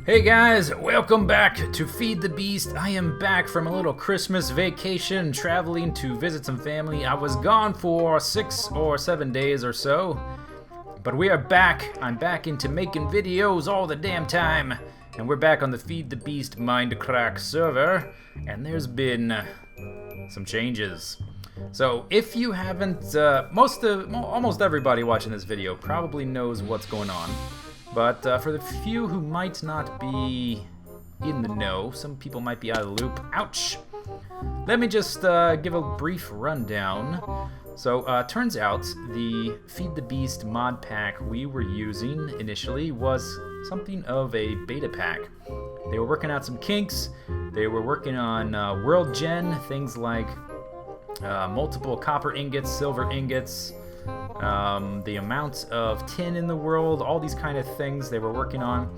Hey guys, welcome back to Feed the Beast. I am back from a little Christmas vacation, traveling to visit some family. I was gone for 6 or 7 days or so, but we are back. I'm back into making videos all the damn time, and we're back on the Feed the Beast Mindcrack server, and there's been some changes. So if you haven't, almost everybody watching this video probably knows what's going on. But for the few who might not be in the know, some people might be out of the loop. Ouch! Let me just give a brief rundown. So, turns out the Feed the Beast mod pack we were using initially was something of a beta pack. They were working out some kinks. They were working on world gen, things like multiple copper ingots, silver ingots, the amount of tin in the world, all these kind of things they were working on.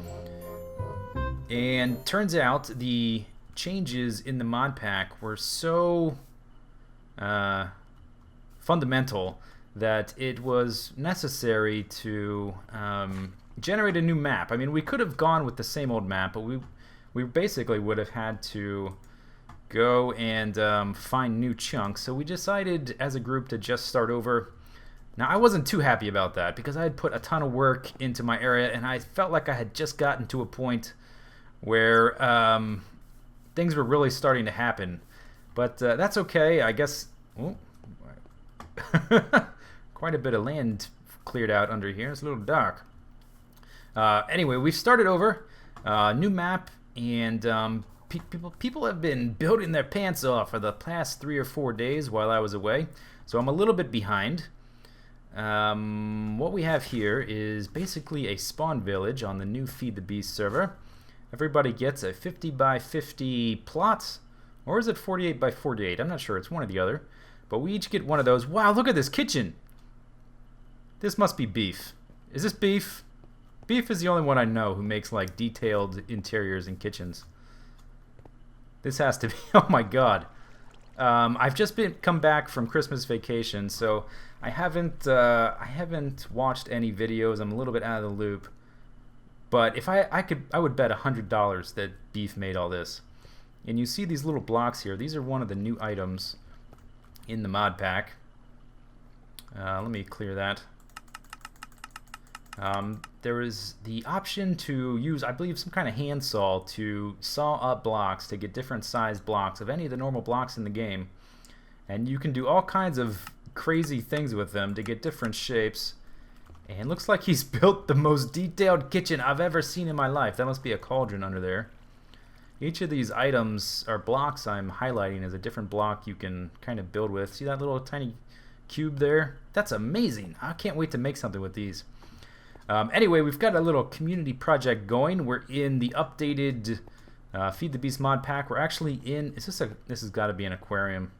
And turns out the changes in the mod pack were so fundamental that it was necessary to generate a new map. I mean, we could have gone with the same old map, but we basically would have had to go and find new chunks. So we decided as a group to just start over. Now, I wasn't too happy about that because I had put a ton of work into my area, and I felt like I had just gotten to a point where things were really starting to happen. But that's okay, I guess. Oh, quite a bit of land cleared out under here. It's a little dark. Anyway, we've started over. New map, and people have been building their pants off for the past 3 or 4 days while I was away. So I'm a little bit behind. What we have here is basically a spawn village on the new Feed the Beast server. Everybody gets a 50 by 50 plot, or is it 48 by 48? I'm not sure. It's one or the other. But we each get one of those. Wow, look at this kitchen. This must be Beef. Is this Beef? Beef is the only one I know who makes like detailed interiors and kitchens. This has to be. Oh my god. I've just come back from Christmas vacation, so I haven't watched any videos. I'm a little bit out of the loop. But if I would bet $100 that Beef made all this. And you see these little blocks here. These are one of the new items in the mod pack. Let me clear that. There is the option to use, I believe, some kind of handsaw to saw up blocks to get different size blocks of any of the normal blocks in the game. And you can do all kinds of crazy things with them to get different shapes. And looks like he's built the most detailed kitchen I've ever seen in my life. That must be a cauldron under there. Each of these items or blocks I'm highlighting is a different block you can kind of build with. See that little tiny cube there? That's amazing. I can't wait to make something with these. Anyway, we've got a little community project going. We're in the updated Feed the Beast mod pack. We're actually in... This has got to be an aquarium.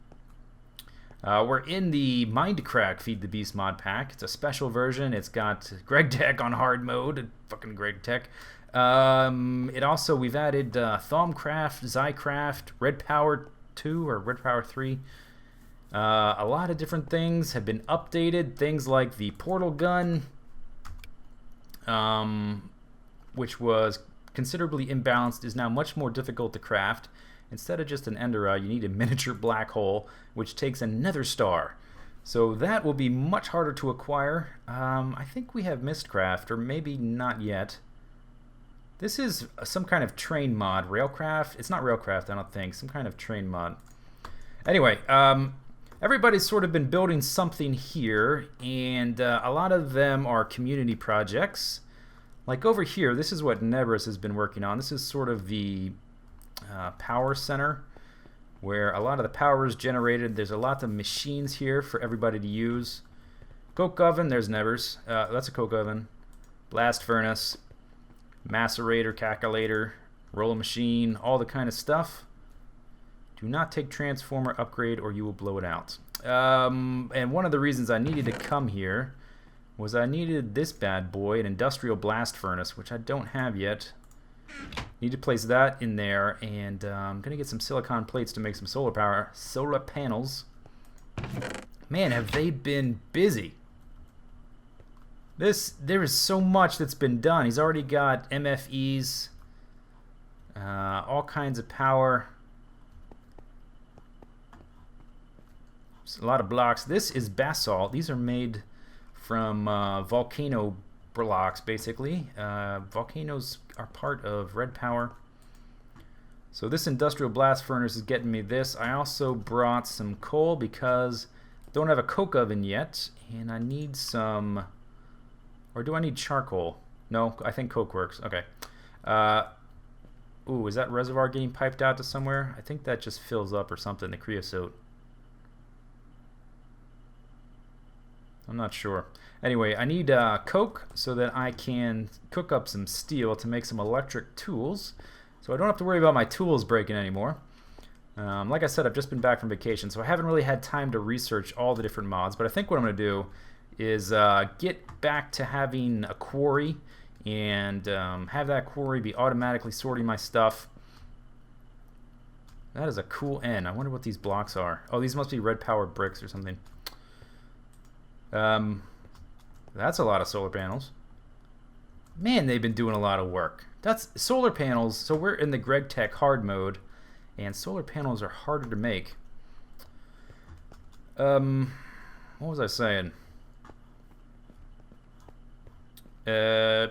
We're in the Mindcrack Feed the Beast mod pack. It's a special version. It's got Greg Tech on hard mode. Fucking Greg Tech. It also, we've added Thaumcraft, Zycraft, Red Power 2 or Red Power 3. A lot of different things have been updated. Things like the portal gun, which was considerably imbalanced, is now much more difficult to craft. Instead of just an ender eye, you need a miniature black hole, which takes a nether star. So that will be much harder to acquire. I think we have Mistcraft, or maybe not yet. This is some kind of train mod. Railcraft? It's not Railcraft, I don't think. Some kind of train mod. Anyway, everybody's sort of been building something here, and a lot of them are community projects. Like over here, this is what Nebris has been working on. This is sort of the power center where a lot of the power is generated. There's a lot of machines here for everybody to use. Coke oven, there's Nebris. That's a coke oven. Blast furnace, macerator, calculator, roller machine, all the kind of stuff. Do not take transformer upgrade or you will blow it out. And one of the reasons I needed to come here was I needed this bad boy, an industrial blast furnace, which I don't have yet. Need to place that in there, and I'm gonna get some silicon plates to make some solar panels. Man, have they been busy. There is so much that's been done. He's already got MFEs. all kinds of power. A lot of blocks. This is basalt. These are made from volcano blocks, basically. Volcanoes are part of red power. So this industrial blast furnace is getting me this. I also brought some coal because I don't have a coke oven yet, and I need some... Or do I need charcoal? No, I think coke works. Okay. Ooh, is that reservoir getting piped out to somewhere? I think that just fills up or something, the creosote. I'm not sure. Anyway, I need coke so that I can cook up some steel to make some electric tools. So I don't have to worry about my tools breaking anymore. Like I said, I've just been back from vacation, so I haven't really had time to research all the different mods. But I think what I'm going to do is get back to having a quarry and have that quarry be automatically sorting my stuff. That is a cool end. I wonder what these blocks are. Oh, these must be red power bricks or something. That's a lot of solar panels. Man, they've been doing a lot of work. That's solar panels. So we're in the GregTech hard mode, and solar panels are harder to make. What was I saying? I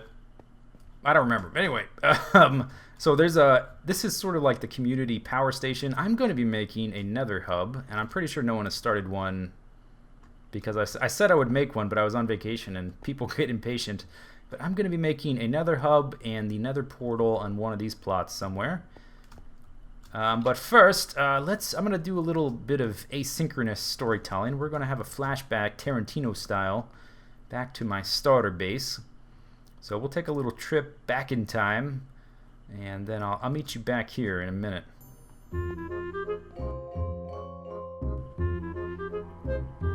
don't remember. Anyway, so there's this is sort of like the community power station. I'm going to be making a nether hub, and I'm pretty sure no one has started one because I said I would make one, but I was on vacation and people get impatient. But I'm going to be making a nether hub and the nether portal on one of these plots somewhere. But first, I'm going to do a little bit of asynchronous storytelling. We're going to have a flashback, Tarantino style, back to my starter base. So we'll take a little trip back in time, and then I'll meet you back here in a minute.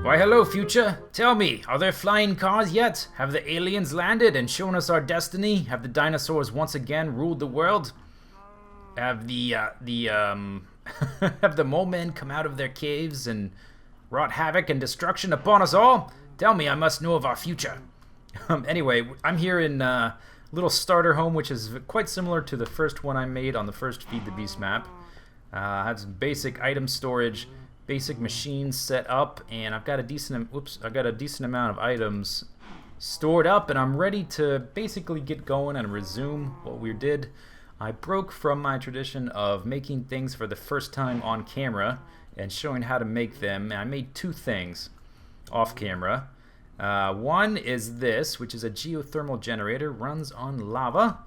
Why, hello, future. Tell me, are there flying cars yet? Have the aliens landed and shown us our destiny? Have the dinosaurs once again ruled the world? Have the have the mole men come out of their caves and wrought havoc and destruction upon us all? Tell me, I must know of our future. Anyway, I'm here in little starter home, which is quite similar to the first one I made on the first Feed the Beast map. I have some basic item storage, basic machines set up, and I've got a decent amount of items stored up, and I'm ready to basically get going and resume what we did. I broke from my tradition of making things for the first time on camera and showing how to make them, and I made two things off camera. One is this, which is a geothermal generator, runs on lava.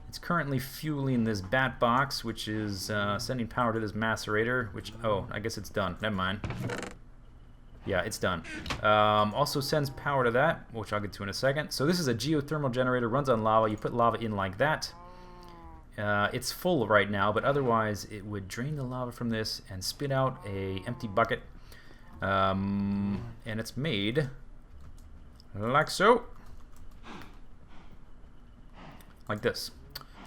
It's currently fueling this bat box, which is sending power to this macerator, which, oh, I guess it's done. Never mind. Yeah, it's done. Also sends power to that, which I'll get to in a second. So this is a geothermal generator, runs on lava. You put lava in like that. It's full right now, but otherwise it would drain the lava from this and spit out a empty bucket. And it's made like so. Like this.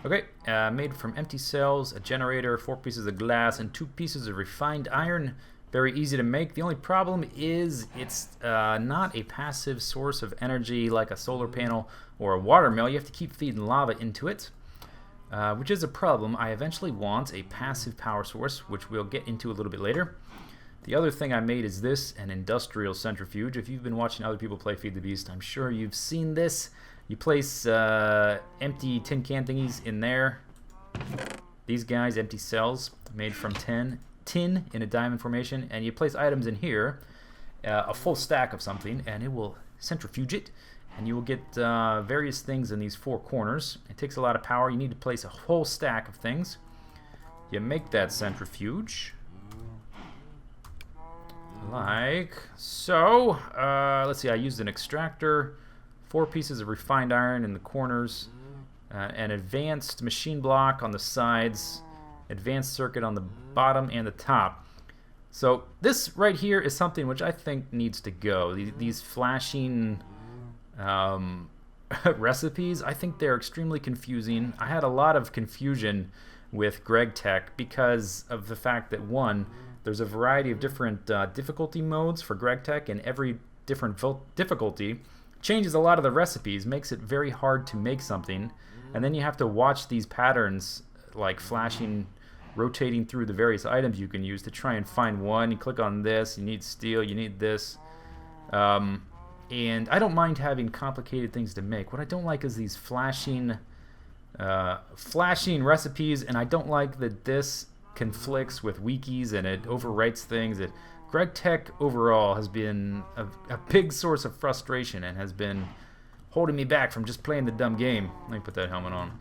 Okay, made from empty cells, a generator, 4 pieces of glass, and 2 pieces of refined iron. Very easy to make. The only problem is it's not a passive source of energy like a solar panel or a water mill. You have to keep feeding lava into it, which is a problem. I eventually want a passive power source, which we'll get into a little bit later. The other thing I made is this, an industrial centrifuge. If you've been watching other people play Feed the Beast, I'm sure you've seen this. You place empty tin can thingies in there. These guys, empty cells made from tin in a diamond formation, and you place items in here, a full stack of something, and it will centrifuge it, and you will get various things in these 4 corners. It takes a lot of power. You need to place a whole stack of things. You make that centrifuge like so. Let's see, I used an extractor, 4 pieces of refined iron in the corners, an advanced machine block on the sides, advanced circuit on the bottom and the top. So this right here is something which I think needs to go. These flashing recipes, I think they're extremely confusing. I had a lot of confusion with GregTech because of the fact that, one, there's a variety of different difficulty modes for GregTech, and every different difficulty changes a lot of the recipes, makes it very hard to make something, and then you have to watch these patterns like flashing, rotating through the various items you can use to try and find one. You click on this, you need steel, you need this. And I don't mind having complicated things to make. What I don't like is these flashing recipes, and I don't like that this conflicts with wikis and it overwrites things. Greg Tech overall has been a big source of frustration and has been holding me back from just playing the dumb game. Let me put that helmet on.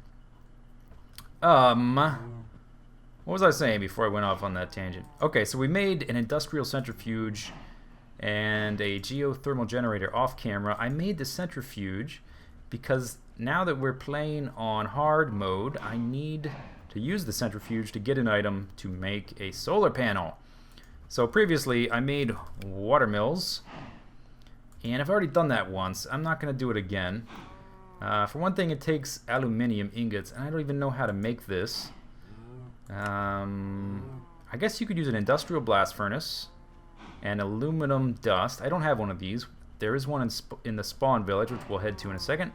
What was I saying before I went off on that tangent? Okay, so we made an industrial centrifuge and a geothermal generator off camera. I made the centrifuge because now that we're playing on hard mode, I need to use the centrifuge to get an item to make a solar panel. So previously I made water mills, and I've already done that once. I'm not going to do it again. For one thing, it takes aluminium ingots, and I don't even know how to make this. I guess you could use an industrial blast furnace and aluminum dust. I don't have one of these. There is one in the spawn village, which we'll head to in a second.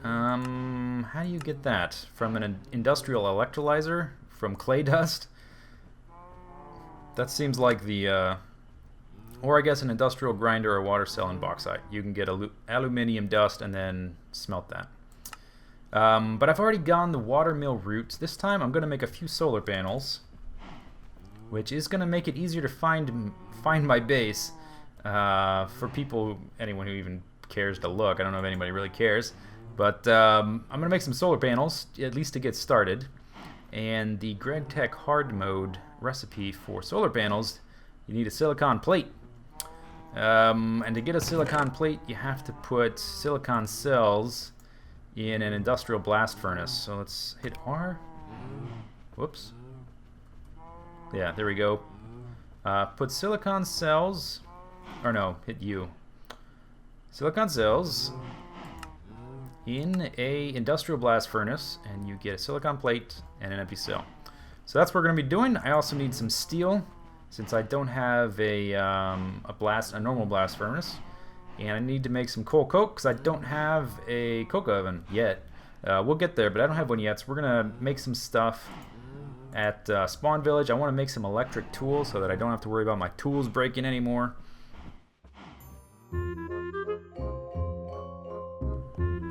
How do you get that? From an industrial electrolyzer? From clay dust? That seems like the, or I guess an industrial grinder or water cell and bauxite. You can get aluminium dust and then smelt that. But I've already gone the water mill route. This time I'm going to make a few solar panels, which is going to make it easier to find my base for people, anyone who even cares to look. I don't know if anybody really cares. But I'm going to make some solar panels, at least to get started. And the Greg Tech hard mode recipe for solar panels, you need a silicon plate. And to get a silicon plate, you have to put silicon cells in an industrial blast furnace. So let's hit R. Whoops. Yeah, there we go. Put silicon cells, or no, hit U. Silicon cells in a industrial blast furnace, and you get a silicon plate and an empty cell. So that's what we're going to be doing. I also need some steel, since I don't have a normal blast furnace, and I need to make some coal coke because I don't have a coke oven yet. We'll get there, but I don't have one yet. So we're gonna make some stuff at Spawn Village. I want to make some electric tools so that I don't have to worry about my tools breaking anymore.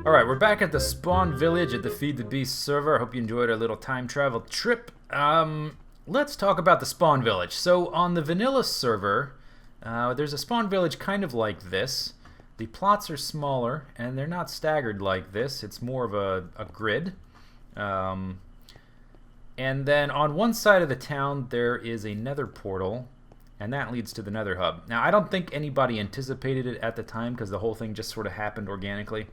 Alright, we're back at the Spawn Village at the Feed the Beast server. I hope you enjoyed our little time travel trip. Let's talk about the Spawn Village. So on the vanilla server, there's a Spawn Village kind of like this. The plots are smaller, and they're not staggered like this. It's more of a grid. And then on one side of the town, there is a nether portal, and that leads to the nether hub. Now, I don't think anybody anticipated it at the time because the whole thing just sort of happened organically.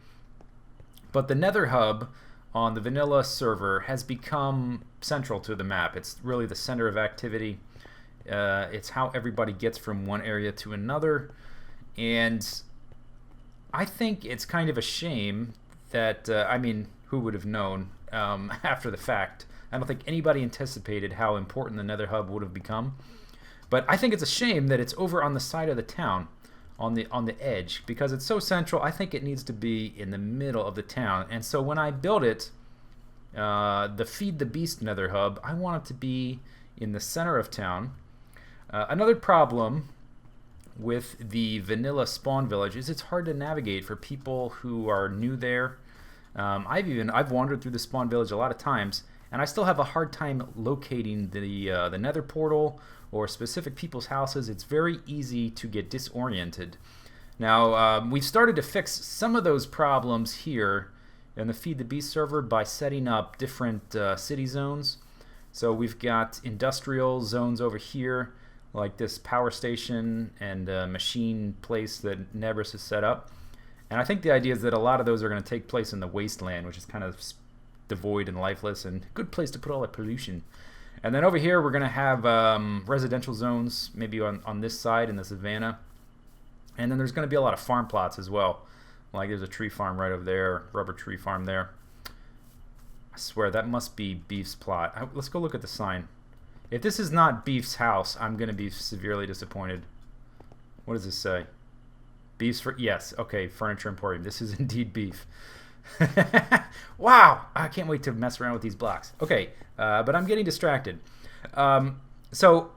But the nether hub on the vanilla server has become central to the map. It's really the center of activity. It's how everybody gets from one area to another. And I think it's kind of a shame that, I mean, who would have known after the fact? I don't think anybody anticipated how important the nether hub would have become. But I think it's a shame that it's over on the side of the town, on the edge, because it's so central. I think it needs to be in the middle of the town. And so when I build it, the Feed the Beast nether hub, I want it to be in the center of town. Another problem with the vanilla spawn village is it's hard to navigate for people who are new there. I've wandered through the spawn village a lot of times, and I still have a hard time locating the nether portal or specific people's houses. It's very easy to get disoriented. Now, we've started to fix some of those problems here in the Feed the Beast server by setting up different city zones. So we've got industrial zones over here, like this power station and machine place that Nebris has set up. And I think the idea is that a lot of those are going to take place in the wasteland, which is kind of devoid and lifeless, and a good place to put all that pollution. And then over here we're going to have residential zones, maybe on this side in the savannah. And then there's going to be a lot of farm plots as well. Like there's a tree farm right over there, rubber tree farm there. I swear that must be Beef's plot. Let's go look at the sign. If this is not Beef's house, I'm going to be severely disappointed. What does this say? Beef's for... Yes, okay, Furniture Emporium. This is indeed Beef. Wow, I can't wait to mess around with these blocks. Okay, but I'm getting distracted. So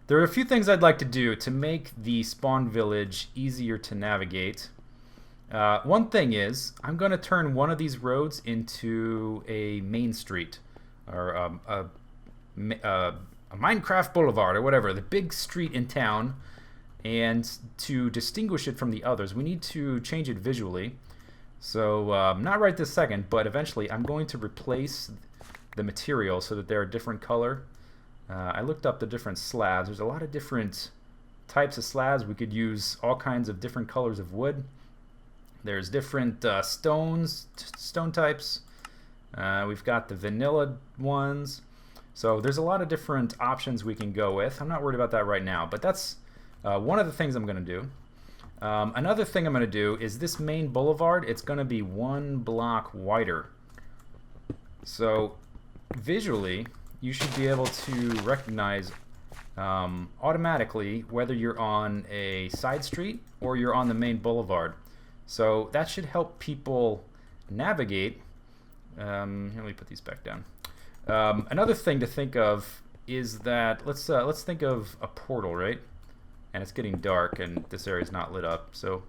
there are a few things I'd like to do to make the spawn village easier to navigate. One thing is, I'm going to turn one of these roads into a main street, or a Minecraft Boulevard, or whatever, the big street in town. And to distinguish it from the others, we need to change it visually. So not right this second, but eventually I'm going to replace the material so that they're a different color. I looked up the different slabs. There's a lot of different types of slabs. We could use all kinds of different colors of wood. There's different stone types. We've got the vanilla ones. So there's a lot of different options we can go with. I'm not worried about that right now, but that's one of the things I'm going to do. Another thing I'm going to do is this main boulevard, it's going to be 1 block wider. So visually, you should be able to recognize automatically whether you're on a side street or you're on the main boulevard. So that should help people navigate. Here, let me put these back down. Another thing to think of is that let's think of a portal, right? And it's getting dark and this area is not lit up, so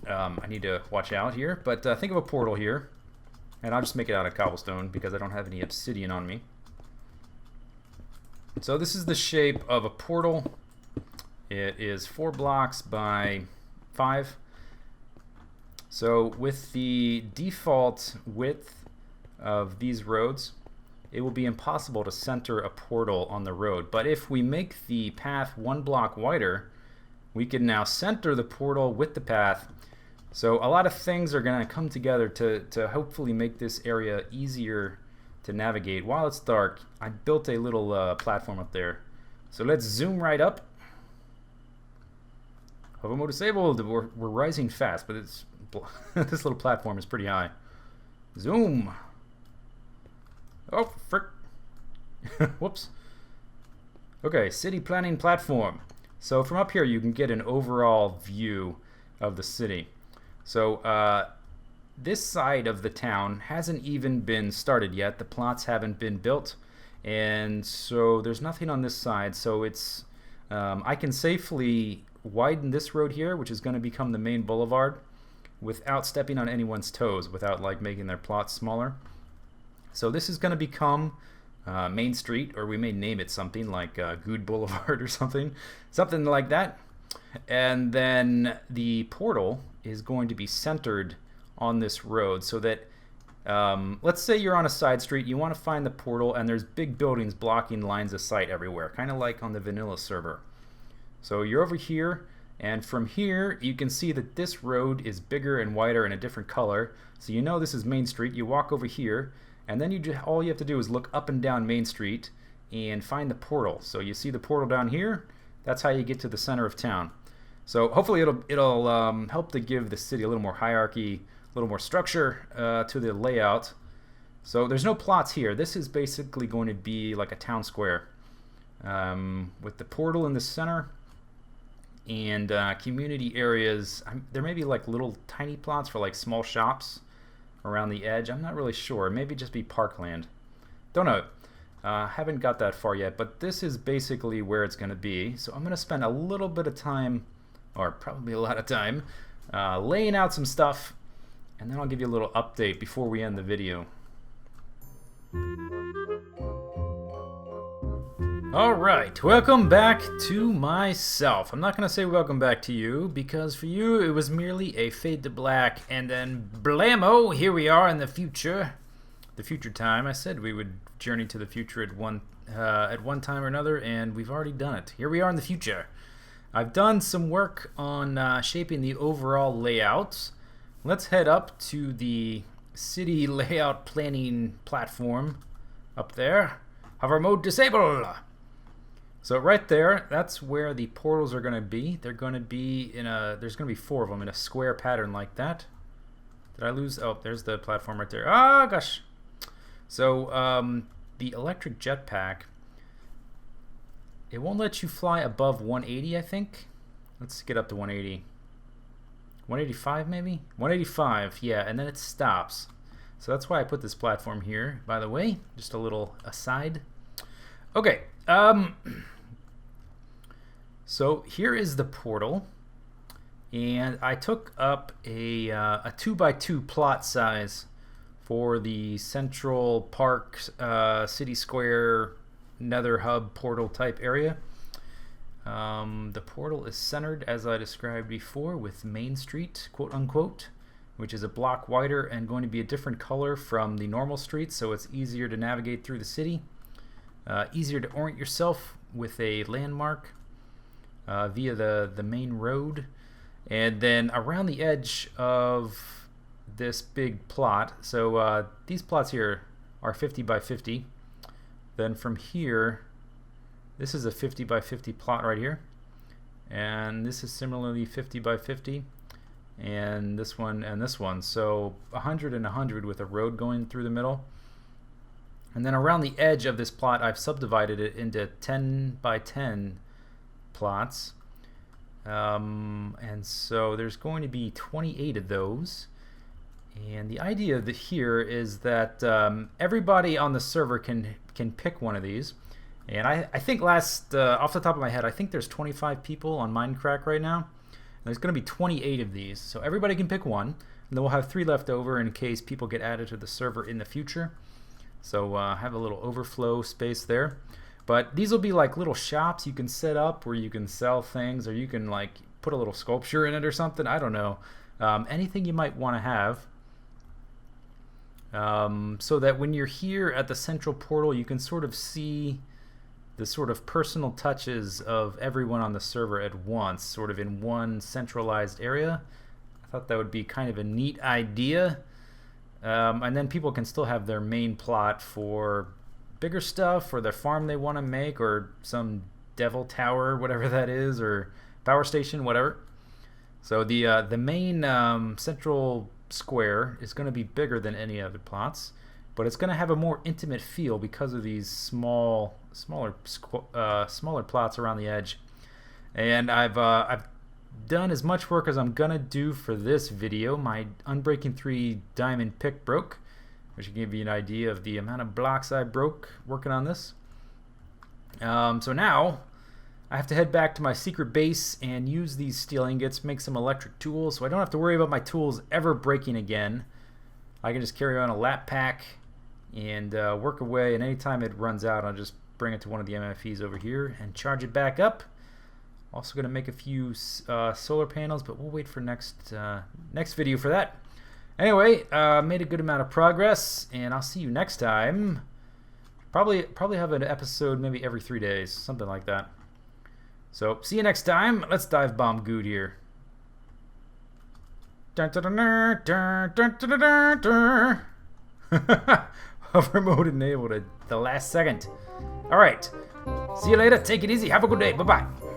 I need to watch out here. But think of a portal here, and I'll just make it out of cobblestone because I don't have any obsidian on me. So this is the shape of a portal. It is 4 blocks by 5. So with the default width of these roads, it will be impossible to center a portal on the road. But if we make the path 1 block wider, we can now center the portal with the path. So a lot of things are going to come together to hopefully make this area easier to navigate. While it's dark, I built a little platform up there. So let's zoom right up. Hover mode disabled. We're rising fast, but it's this little platform is pretty high. Zoom. Oh, frick. Whoops. Okay, city planning platform. So from up here you can get an overall view of the city. So this side of the town hasn't even been started yet. The plots haven't been built, and so there's nothing on this side. So it's I can safely widen this road here, which is going to become the main boulevard, without stepping on anyone's toes, without like making their plots smaller. So this is going to become Main Street, or we may name it something like Good Boulevard or something like that. And then the portal is going to be centered on this road, so that let's say you're on a side street, you want to find the portal, and there's big buildings blocking lines of sight everywhere, kind of like on the vanilla server. So you're over here, and from here you can see that this road is bigger and wider and a different color. So you know this is Main Street. You walk over here, and then all you have to do is look up and down Main Street and find the portal. So you see the portal down here. That's how you get to the center of town. So hopefully it'll help to give the city a little more hierarchy, a little more structure to the layout. So there's no plots here. This is basically going to be like a town square with the portal in the center and community areas. There may be like little tiny plots for like small shops around the edge. I'm not really sure. Maybe just be parkland. Don't know. Haven't got that far yet, but this is basically where it's going to be. So I'm going to spend a little bit of time, or probably a lot of time, laying out some stuff, and then I'll give you a little update before we end the video. Alright, welcome back to myself. I'm not going to say welcome back to you, because for you it was merely a fade to black, and then blammo, here we are in the future. The future time. I said we would journey to the future at one time or another, and we've already done it. Here we are in the future. I've done some work on shaping the overall layout. Let's head up to the city layout planning platform up there. Hover mode disabled. So right there, that's where the portals are going to be. They're going to be in there's going to be 4 of them in a square pattern like that. Did I lose? Oh, there's the platform right there. Ah, gosh. So the electric jetpack, it won't let you fly above 180, I think. Let's get up to 180. 185 maybe? 185, yeah, and then it stops. So that's why I put this platform here, by the way. Just a little aside. Okay, so here is the portal. And I took up a 2x2 plot size for the Central Park City Square Nether Hub portal type area. The portal is centered, as I described before, with Main Street, quote unquote, which is a block wider and going to be a different color from the normal street, so it's easier to navigate through the city, easier to orient yourself with a landmark via the main road. And then around the edge of this big plot, so these plots here are 50 by 50. Then from here, this is a 50 by 50 plot right here. And this is similarly 50 by 50. And this one and this one. So 100 and 100 with a road going through the middle. And then around the edge of this plot, I've subdivided it into 10 by 10 plots. And so there's going to be 28 of those. And the idea here is that everybody on the server can pick one of these. And I think off the top of my head, I think there's 25 people on Minecraft right now. And there's going to be 28 of these. So everybody can pick one. And then we'll have 3 left over in case people get added to the server in the future. So have a little overflow space there. But these will be like little shops you can set up where you can sell things, or you can like put a little sculpture in it or something. I don't know. Anything you might want to have. So that when you're here at the central portal, you can sort of see the sort of personal touches of everyone on the server at once, sort of in one centralized area. I thought that would be kind of a neat idea. And then people can still have their main plot for bigger stuff, or their farm they want to make, or some devil tower, whatever that is, or power station, whatever. So the main central square is going to be bigger than any other plots, but it's going to have a more intimate feel because of these smaller plots around the edge. And I've done as much work as I'm gonna do for this video. My Unbreaking 3 diamond pick broke, which will give you an idea of the amount of blocks I broke working on this. So now I have to head back to my secret base and use these steel ingots, make some electric tools, so I don't have to worry about my tools ever breaking again. I can just carry on a lap pack and work away, and anytime it runs out, I'll just bring it to one of the MFEs over here and charge it back up. Also going to make a few solar panels, but we'll wait for next video for that. Anyway, made a good amount of progress, and I'll see you next time. Probably have an episode maybe every 3 days, something like that. So see you next time. Let's dive bomb good here. Hover mode enabled at the last second. All right. See you later. Take it easy. Have a good day. Bye-bye.